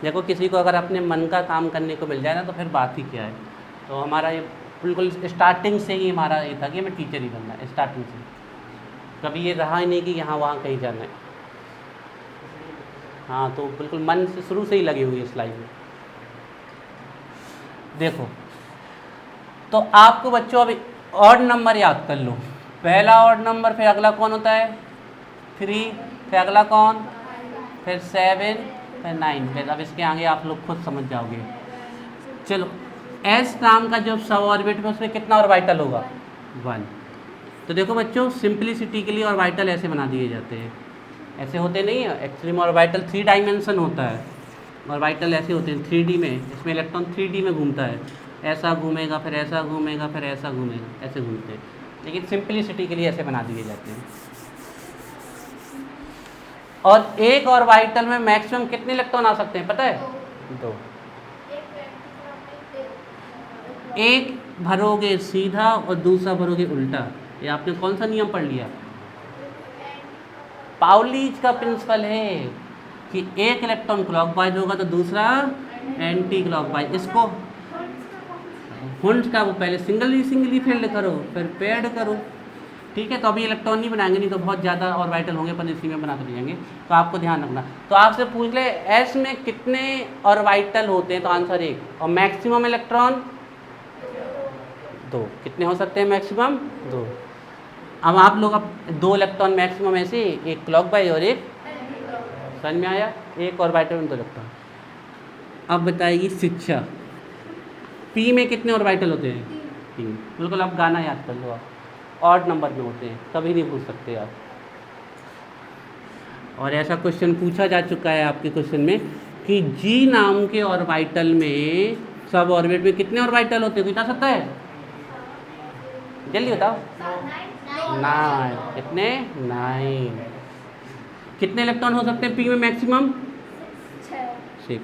देखो किसी को अगर अपने मन का काम करने को मिल जाए ना तो फिर बात ही क्या है। तो हमारा ये बिल्कुल स्टार्टिंग से ही हमारा ये था कि हमें टीचर ही बनना है, स्टार्टिंग से। कभी ये रहा ही नहीं कि यहाँ वहाँ कहीं जाना है। हाँ, तो बिल्कुल मन से शुरू से ही लगे हुए इस लाइन में। देखो तो आपको बच्चों अभी ऑड नंबर याद कर लो। पहला ऑड नंबर, फिर अगला कौन होता है 3, फिर अगला कौन, फिर 7, फिर 9। फिर अब इसके आगे आप लोग खुद समझ जाओगे। चलो एस नाम का जो सब ऑर्बिट में उसमें कितना ऑर्बिटल होगा 1। तो देखो बच्चों सिंपलिसिटी के लिए ऑर्बिटल ऐसे बना दिए जाते हैं, ऐसे होते नहीं है एक्चुअली में। ऑर्बिटल 3 डायमेंशन होता है, ऑर्बिटल ऐसे होते हैं 3D में। इसमें इलेक्ट्रॉन 3D में घूमता है, ऐसा घूमेगा, फिर ऐसा घूमेगा, फिर ऐसा घूमेगा, ऐसे घूमते हैं। लेकिन सिंपलिसिटी के लिए ऐसे बना दिए जाते हैं। और एक ऑर्बिटल में मैक्सिमम कितने इलेक्ट्रॉन आ सकते हैं पता है? 2। एक भरोगे सीधा और दूसरा भरोगे उल्टा। ये आपने कौन सा नियम पढ़ लिया? पाउलीज का प्रिंसिपल है कि एक इलेक्ट्रॉन क्लॉकवाइज होगा तो दूसरा एंटी क्लॉकवाइज। इसको हुंड का वो पहले सिंगली फील्ड करो, फिर पेयर्ड करो, ठीक है। तो अभी इलेक्ट्रॉन नहीं बनाएंगे, नहीं तो बहुत ज़्यादा ऑर्बिटल होंगे, पर इसी में बना कर जाएंगे। तो आपको ध्यान रखना। तो आपसे पूछ ले एस में कितने ऑर्बिटल होते हैं, तो आंसर 1। और मैक्सिमम इलेक्ट्रॉन 2। कितने हो सकते हैं मैक्सिमम? 2। अब आप लोग अब 2 इलेक्ट्रॉन मैक्सिमम ऐसे, एक क्लॉकवाइज और एक, समझ में आया? एक ऑर्बिटल में 2 इलेक्ट्रॉन। अब बताएगी शिक्षा पी में कितने ऑर्बिटल होते हैं? 3। बिल्कुल आप गाना याद कर लो, आप ऑड नंबर में होते हैं, कभी नहीं पूछ सकते आप। और ऐसा क्वेश्चन पूछा जा चुका है आपके क्वेश्चन में कि जी नाम के ऑर्बिटल में सब ऑर्बिट में कितने ऑर्बिटल होते हैं, कोई बता सकता है? जल्दी बताओ। 9। कितने? 9। कितने इलेक्ट्रॉन हो सकते हैं पी में मैक्सिमम? 6।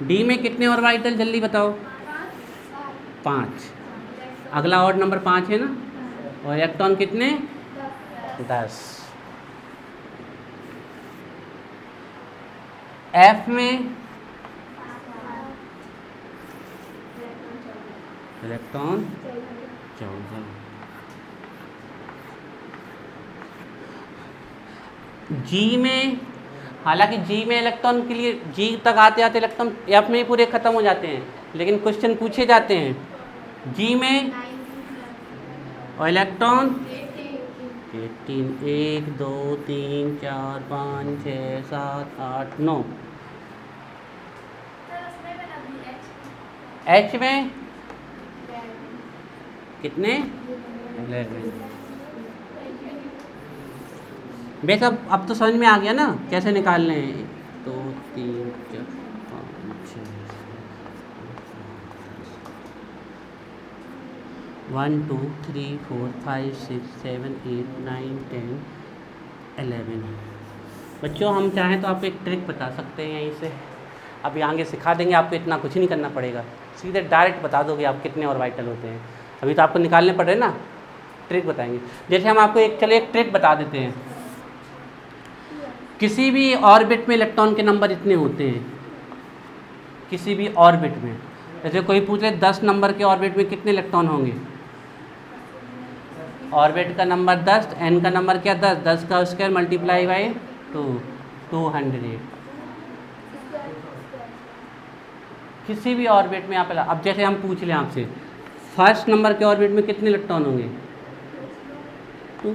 डी में कितने ऑर्बिटल जल्दी बताओ? 5। अगला ऑड नंबर 5 है ना। और इलेक्ट्रॉन कितने? 10। एफ में इलेक्ट्रॉन 14। जी में, हालांकि जी में इलेक्ट्रॉन के लिए जी तक आते आते इलेक्ट्रॉन एफ में ही पूरे ख़त्म हो जाते हैं, लेकिन क्वेश्चन पूछे जाते हैं जी में और इलेक्ट्रॉन 18। 1 2 3 4 5 6 7 8 9। एच में कितने? 11। बेस अब तो समझ में आ गया ना कैसे निकालने हैं। 1 2 3 4 5 6 1 2 3 4 5 6 7 8 9 10 11। बच्चों हम चाहें तो आपको एक ट्रिक बता सकते हैं यहीं से। अभी आगे सिखा देंगे, आपको इतना कुछ नहीं करना पड़ेगा, सीधे डायरेक्ट बता दोगे आप कितने ऑर्बिटल होते हैं। अभी तो आपको निकालने पड़ रहे ना, ट्रिक बताएंगे। जैसे हम आपको एक ट्रिक बता देते हैं। किसी भी ऑर्बिट में इलेक्ट्रॉन के नंबर इतने होते हैं, किसी भी ऑर्बिट में। जैसे कोई पूछ ले 10 नंबर के ऑर्बिट में कितने इलेक्ट्रॉन होंगे? ऑर्बिट का नंबर 10, एन का नंबर क्या 10, 10 का स्क्वायर मल्टीप्लाई बाई 2, 200। किसी भी ऑर्बिट में आप, अब जैसे हम पूछ लें आपसे फर्स्ट नंबर के ऑर्बिट में कितने इलेक्ट्रॉन होंगे? 2।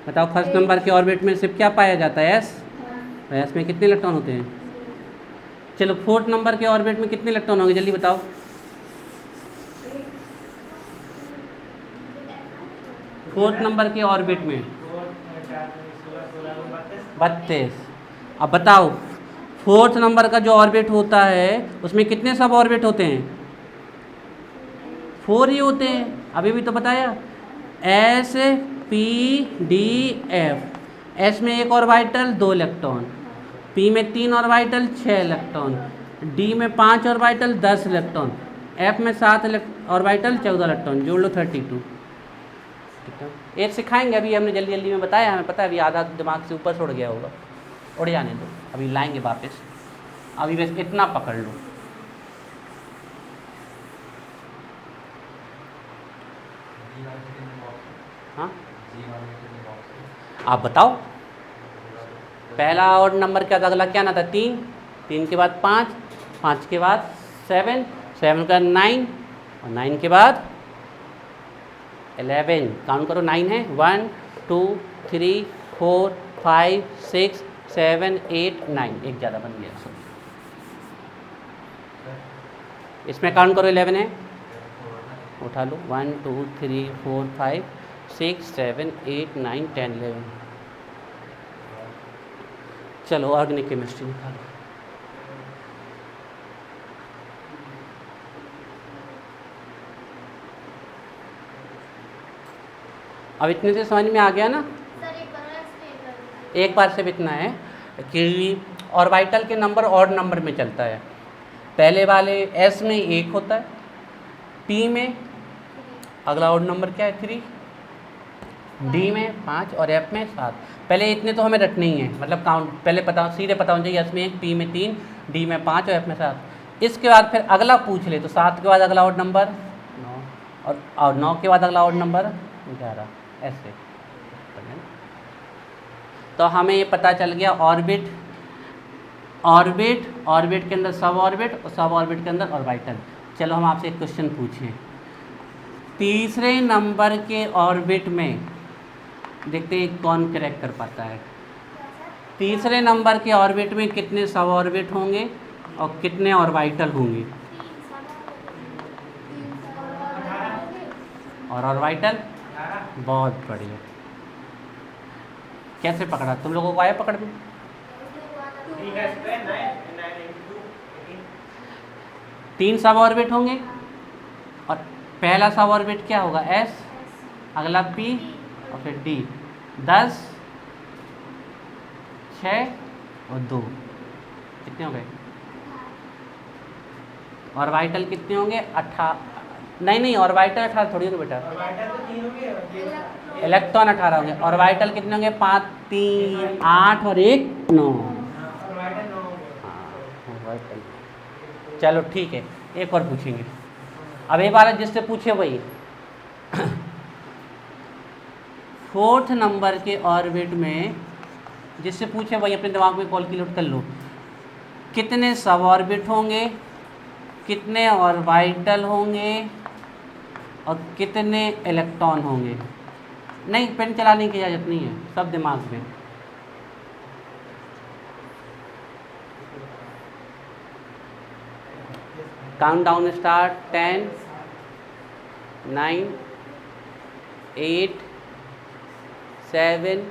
बताओ फर्स्ट नंबर के ऑर्बिट में सिर्फ क्या पाया जाता है? एस। तो एस में कितने इलेक्ट्रॉन होते हैं? चलो फोर्थ नंबर के ऑर्बिट में कितने इलेक्ट्रॉन होंगे जल्दी बताओ? फोर्थ नंबर के ऑर्बिट में 32। अब बताओ फोर्थ नंबर का जो ऑर्बिट होता है उसमें कितने सब ऑर्बिट होते हैं? 4 ही होते हैं। अभी भी तो बताया S P D F. S में 1 ऑर्बिटल 2 इलेक्ट्रॉन, पी में 3 ऑर्बिटल 6 इलेक्ट्रॉन, डी में 5 ऑर्बिटल 10 इलेक्ट्रॉन, एफ में 7 ऑर्बिटल 14 इलेक्ट्रॉन, जोड़ लो 32। ठीक है, एक सिखाएंगे, अभी हमने जल्दी जल्दी में बताया, हमें पता है अभी आधा दिमाग से ऊपर छोड़ गया होगा। उड़ जाने दो, अभी लाएंगे वापस, अभी बस इतना पकड़ लो। हाँ आप बताओ, पहला ऑड नंबर क्या था, अगला क्या ना था, 3, 3 के बाद 5, 5 के बाद 7, 7 के बाद 9 और 9 के बाद 11, काउंट करो 9 है, 1 2 3 4 5 6 7 8 9, एक ज़्यादा बन गया, सो इसमें काउंट करो 11 है, उठा लो 1 2 3 4 5 6 7 8 9 10 11। चलो ऑर्गेनिक केमिस्ट्री निकालो। अब इतने से समझ में आ गया ना। एक बार से इतना है कि ऑर्बिटल के नंबर ऑड नंबर में चलता है। पहले वाले एस में 1 होता है, पी में अगला ऑड नंबर क्या है 3, डी में 5 और एफ में 7। पहले इतने तो हमें रटने ही है, मतलब काउंट पहले पता, सीधे पता होना चाहिए, एस में 1, पी में 3, डी में 5 और एफ में 7। इसके बाद फिर अगला पूछ ले तो 7 के बाद अगला ऑड नंबर 9 और 9 के बाद अगला ऑड नंबर 11, ऐसे। तो हमें ये पता चल गया ऑर्बिट, ऑर्बिट, ऑर्बिट के अंदर सब ऑर्बिट और सब ऑर्बिट के अंदर ऑर्बिटल। चलो हम आपसे एक क्वेश्चन पूछें, तीसरे नंबर के ऑर्बिट में देखते हैं कौन क्रैक कर पाता है। तीसरे नंबर के ऑर्बिट में कितने सब ऑर्बिट होंगे और कितने ऑर्बिटल होंगे, और ऑर्बिटल? बहुत बढ़िया, कैसे पकड़ा तुम लोगों को, आया पकड़ में? 3 सब ऑर्बिट होंगे और पहला सब ऑर्बिट क्या होगा, एस, अगला पी और फिर डी। 10 6 और 2 कितने हो गए? ऑर्बिटल कितने होंगे? 18, नहीं ऑर्बिटल 18 थोड़ी होंगे बेटा, इलेक्ट्रॉन 18 होंगे। ऑर्बिटल कितने होंगे? 5 3 8 और 1 9। चलो ठीक है, एक और पूछेंगे। अब एक बार जिससे पूछे वही, 4th नंबर के ऑर्बिट में जिससे पूछे वही अपने दिमाग में कैलकुलेट कर लो, कितने सब ऑर्बिट होंगे, कितने ऑर्बिटल होंगे और कितने इलेक्ट्रॉन होंगे। नहीं, पेन चलाने की इजाज़त नहीं है, सब दिमाग में। Count down start, 10 9 8 7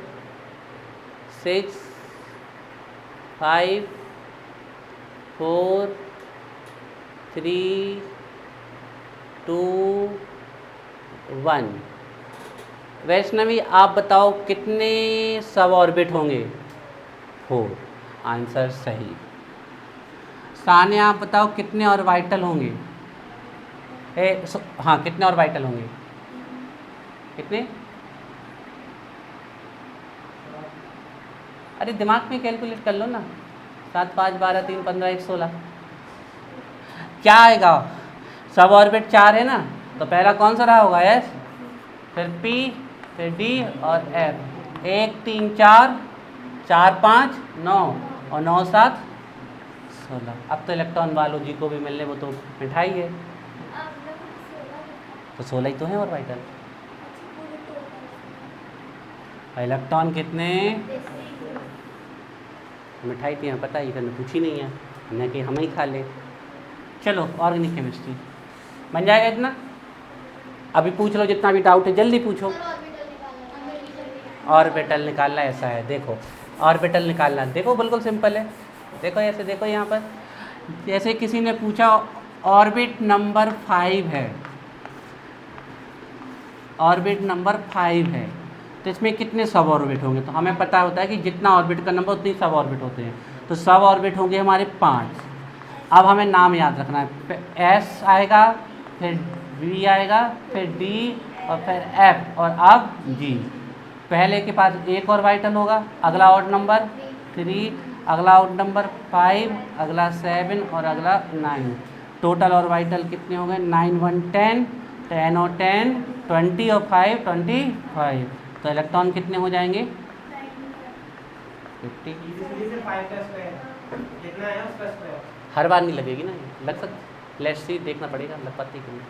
6 5 4 3 2 1। वैष्णवी आप बताओ कितने सब ऑर्बिट होंगे? 4, आंसर सही। सानिया आप बताओ कितने ऑर्बिटल होंगे? हाँ, कितने ऑर्बिटल होंगे? कितने? अरे दिमाग में कैलकुलेट कर लो ना, 7 5 12 3 15 1 16। क्या आएगा? सब ऑर्बिट 4 है ना, तो पहला कौन सा रहा होगा? एस, फिर पी, फिर डी और एफ। 1 3 4 4 5 9 और 9 7 16। अब तो इलेक्ट्रॉन वालों जी को भी मिलने, वो तो मिठाई है, तो 16 ही तो है ऑर्बिटल। इलेक्ट्रॉन कितने? मिठाई थी, पता ही करने पूछी नहीं है, न कि हम ही खा ले। चलो ऑर्गेनिक केमिस्ट्री बन जाएगा इतना। अभी पूछ लो जितना भी डाउट है, जल्दी पूछो। ऑर्बिटल निकालना ऐसा है, देखो ऑर्बिटल निकालना, देखो बिल्कुल सिंपल है। देखो ऐसे, देखो यहाँ पर जैसे किसी ने पूछा ऑर्बिट नंबर 5 है, ऑर्बिट नंबर 5 है, तो इसमें कितने सब ऑर्बिट होंगे? तो हमें पता होता है कि जितना ऑर्बिट का नंबर उतनी सब ऑर्बिट होते हैं, तो सब ऑर्बिट होंगे हमारे 5। अब हमें नाम याद रखना है, एस आएगा, फिर वी आएगा, फिर डी और फिर एफ और अब जी। पहले के पास एक ऑर्बिटल होगा, अगला ऑड नंबर 3, अगला ऑड नंबर 5, अगला 7 और अगला 9। टोटल ऑर्बिटल कितने हो गए? 9 1 10, 10 और 10 20 और 5 25। तो इलेक्ट्रॉन कितने हो जाएंगे? 50। हर बार नहीं लगेगी ना, लग सकती, लेट्स सी, देखना पड़ेगा लग पाती कि नहीं।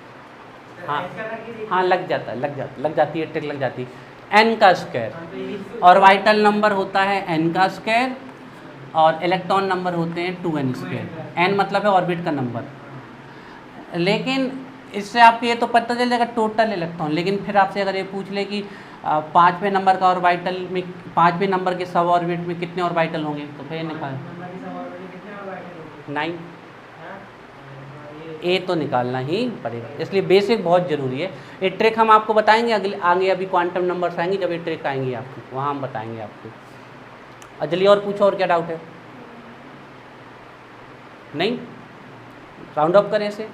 हाँ लग जाता है, लग जाती है, ट्रिक लग जाती है। एन का स्क्वायर ऑर्बिटल नंबर होता है एन का स्क्वायर और इलेक्ट्रॉन नंबर होते हैं 2n स्क्वायर। एन मतलब है ऑर्बिट का नंबर। लेकिन इससे आपको ये तो पता चल जाएगा टोटल इलेक्ट्रॉन, लेकिन फिर आपसे अगर ये पूछ ले कि 5वें नंबर का ऑर्बिटल में, 5वें नंबर के सब ऑर्बिट में कितने ऑर्बिटल होंगे, तो फिर निकाल 9, ए तो निकालना ही पड़ेगा। इसलिए बेसिक बहुत ज़रूरी है। ये ट्रिक हम आपको बताएंगे आगे अभी क्वांटम नंबर्स आएंगे, जब ये ट्रिक आएंगी आपको वहाँ हम बताएंगे आपको। जल्दी और पूछो, और क्या डाउट है? नहीं, राउंड ऑफ करें इसे,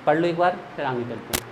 पढ़ लो एक बार फिर आगे चलते हैं।